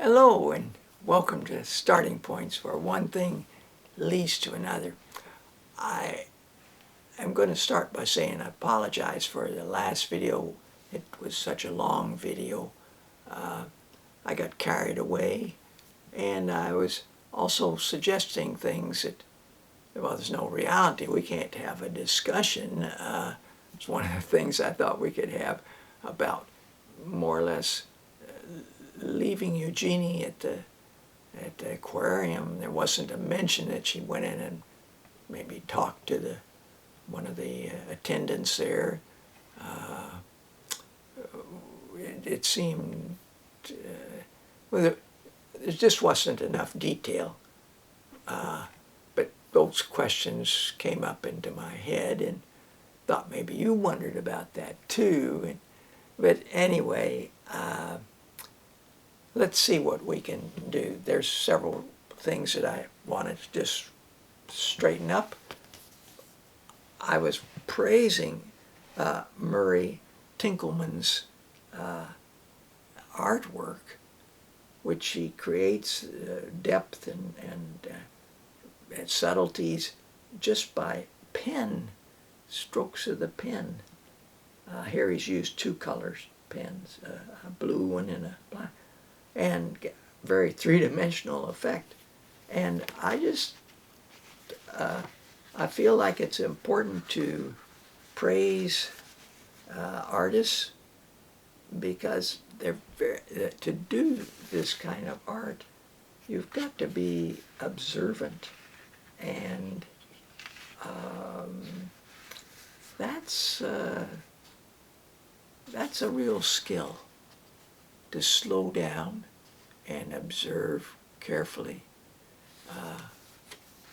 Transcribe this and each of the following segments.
Hello and welcome to Starting Points, where one thing leads to another. I am going to start by saying I apologize for the last video. It was such a long video. I got carried away, and I was also suggesting things that, well, there's no reality. We can't have a discussion. It's one of the things I thought we could have about more or less leaving Eugenie at the aquarium. There wasn't a mention that she went in and maybe talked to one of the attendants there. It seemed well, there just wasn't enough detail. But those questions came up into my head, and thought maybe you wondered about that too. But anyway, let's see what we can do. There's several things that I wanted to just straighten up. I was praising Murray Tinkelman's artwork, which she creates depth and subtleties just by pen, strokes of the pen. Here he's used two colors, pens, a blue one and a black, and very three-dimensional effect. And I just, I feel like it's important to praise artists, because they're to do this kind of art, you've got to be observant, and that's a real skill, to slow down and observe carefully.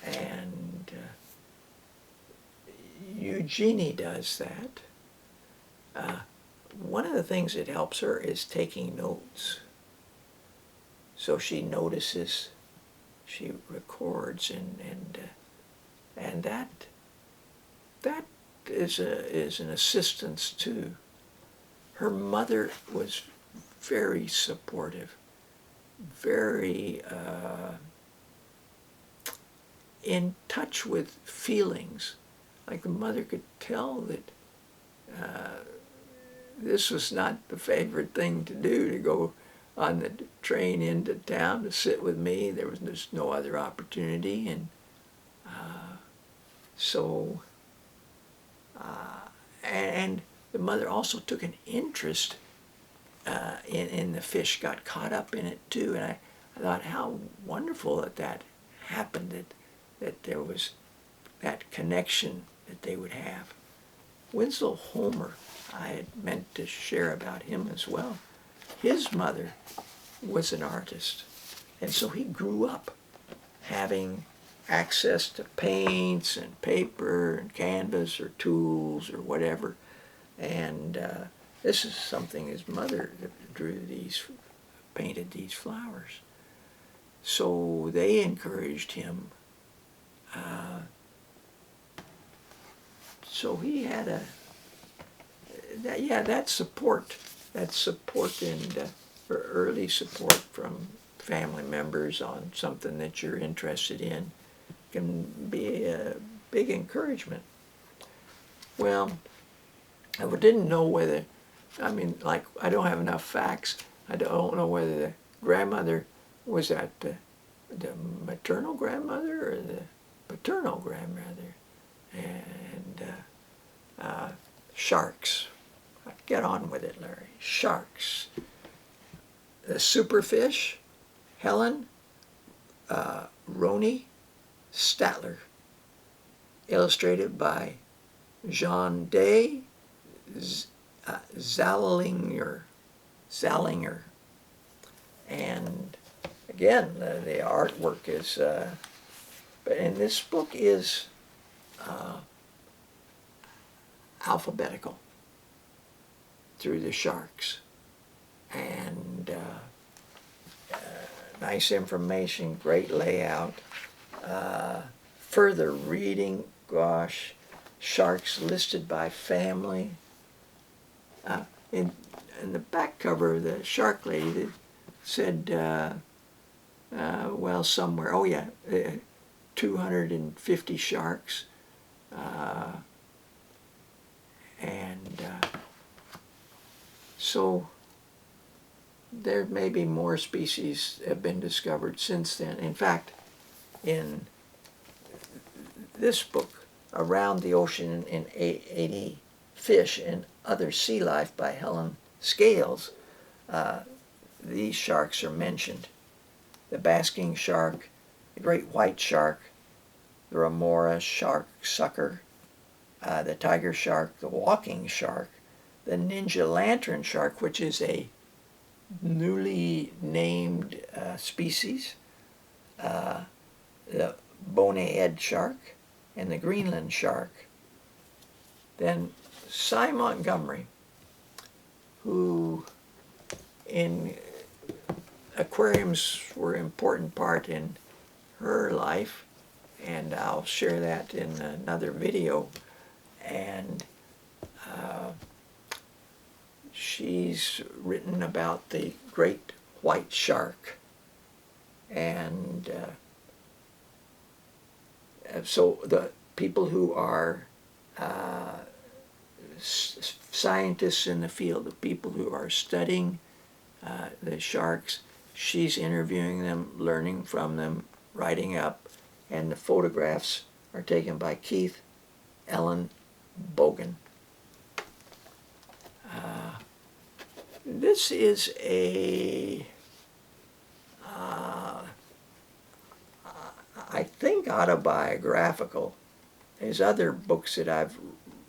And Eugenie does that. One of the things that helps her is taking notes. So she notices, she records, and that is an assistance too. Her mother was very supportive, very in touch with feelings. Like the mother could tell that this was not the favorite thing to do, to go on the train into town to sit with me. There was just no other opportunity, and and the mother also took an interest in the fish, got caught up in it too. And I thought how wonderful that happened, that there was that connection that they would have. Winslow Homer, I had meant to share about him as well. His mother was an artist, and so he grew up having access to paints and paper and canvas or tools or whatever. And this is something his mother painted these flowers. So they encouraged him. So he had that support and early support from family members on something that you're interested in can be a big encouragement. Well, I didn't know whether, I don't have enough facts. I don't know whether the grandmother was that the maternal grandmother or the paternal grandmother. And sharks. Get on with it, Larry. Sharks. The superfish, Helen Roney Statler. Illustrated by Jean Day Zallinger. And again, the artwork is, and this book is alphabetical through the sharks, and nice information, great layout. Further reading, gosh, sharks listed by family. In the back cover of the Shark Lady, said, well, somewhere, 250 sharks. So there may be more species have been discovered since then. In fact, in this book, Around the Ocean in 80 Fish and Other Sea Life by Helen Scales, these sharks are mentioned. The basking shark, the great white shark, the remora shark sucker, the tiger shark, the walking shark, the ninja lantern shark, which is a newly named species, the bonehead shark, and the Greenland shark. Then Cy Montgomery, who in aquariums were an important part in her life, and I'll share that in another video. And she's written about the great white shark. And so the people who are scientists in the field, the people who are studying the sharks, she's interviewing them, learning from them, writing up, and the photographs are taken by Keith Ellen Bogan. This is a, I think, autobiographical. There's other books that I've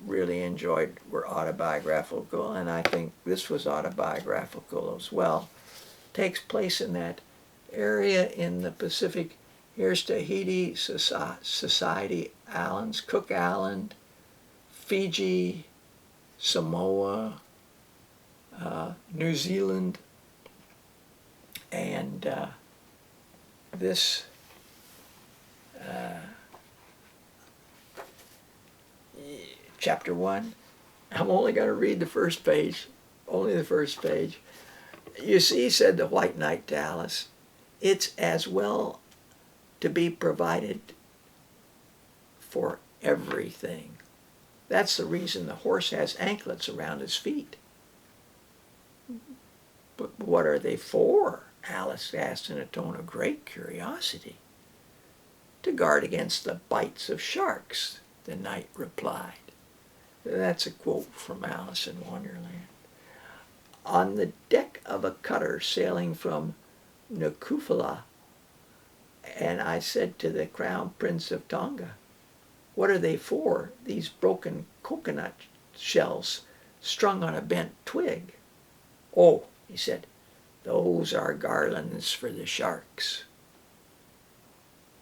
really enjoyed were autobiographical, and I think this was autobiographical as well. Takes place in that area in the Pacific. Here's Tahiti, Society Islands, Cook Island, Fiji, Samoa, New Zealand, and this chapter 1. I'm only going to read the first page, only the first page. You see, said the White Knight to Alice, it's as well to be provided for everything. That's the reason the horse has anklets around his feet. But what are they for? Alice asked in a tone of great curiosity. To guard against the bites of sharks, the knight replied. That's a quote from Alice in Wonderland. On the deck of a cutter sailing from Nuku'alofa, and I said to the Crown Prince of Tonga, what are they for, these broken coconut shells strung on a bent twig? Oh, he said, those are garlands for the sharks.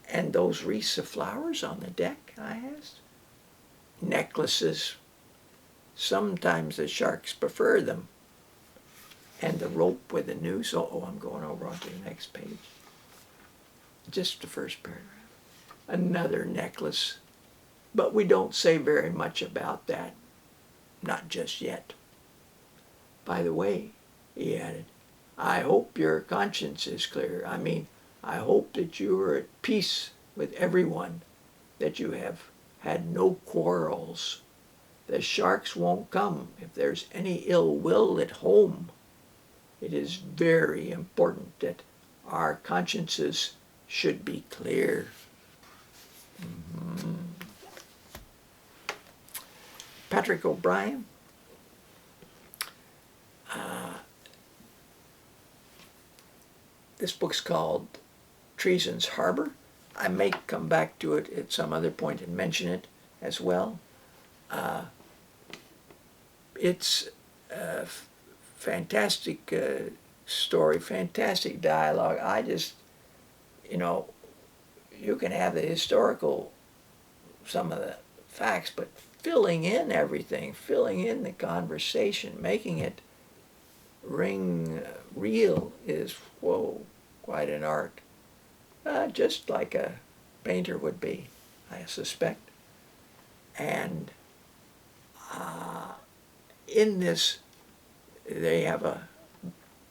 And those wreaths of flowers on the deck, I asked. Necklaces. Sometimes the sharks prefer them. And the rope with the noose. Oh, I'm going over onto the next page. Just the first paragraph. Another necklace. But we don't say very much about that. Not just yet. By the way, he added, I hope your conscience is clear. I mean, I hope that you are at peace with everyone, that you have had no quarrels. The sharks won't come if there's any ill will at home. It is very important that our consciences should be clear. Patrick O'Brien. This book's called Treason's Harbor. I may come back to it at some other point and mention it as well. It's a fantastic story, fantastic dialogue. I just, you can have the historical, some of the facts, but filling in everything, filling in the conversation, making it ring real is, whoa, quite an art. Just like a painter would be, I suspect. And in this, they have a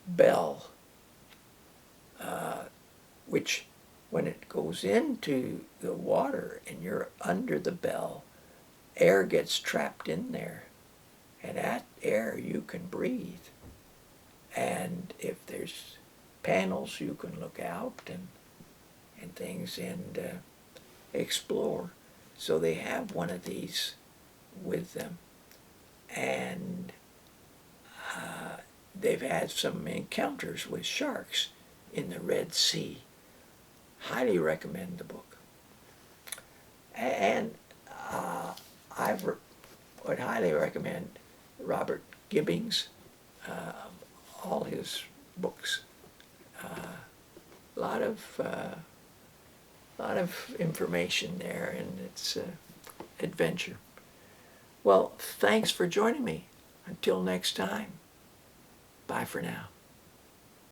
bell which when it goes into the water and you're under the bell, air gets trapped in there, and that air you can breathe. And if there's panels, you can look out and things and explore. So they have one of these with them, and they've had some encounters with sharks in the Red Sea. Highly recommend the book. And I would highly recommend Robert Gibbings, all his books. A lot of information there, and it's adventure. Well, thanks for joining me. Until next time, bye for now.